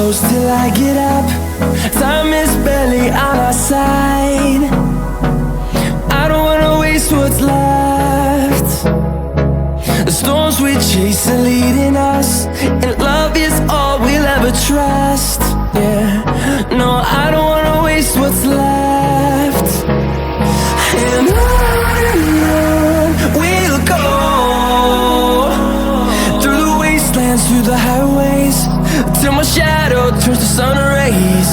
close till I get up. Time is barely on our side. I don't wanna waste what's left. The storms we chase are leading us, and love is all we'll ever trust. Yeah, no, I don't wanna waste what's left. And on we'll go, through the wastelands, through the highways, till my shadow turns to sun rays.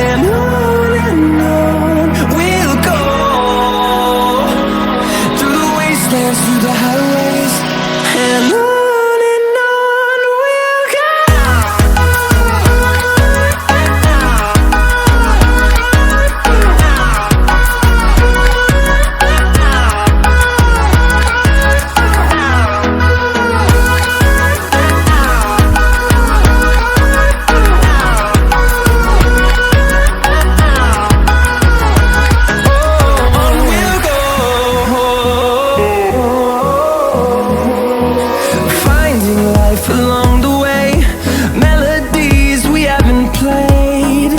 And on we'll go, through the wastelands, through the highways, and on. Along the way, melodies we haven't played.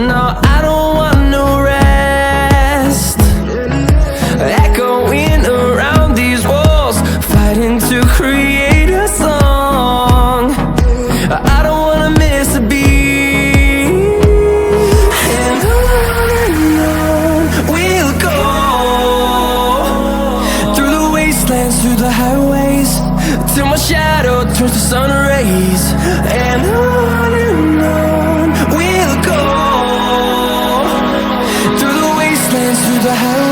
No, I don't want no rest. Echoing around these walls, fighting to create a song. I don't wanna miss a beat. And on we'll go, through the wastelands, through the highways, till my shadow turns to sun rays. And on we'll go, through the wastelands, through the highways.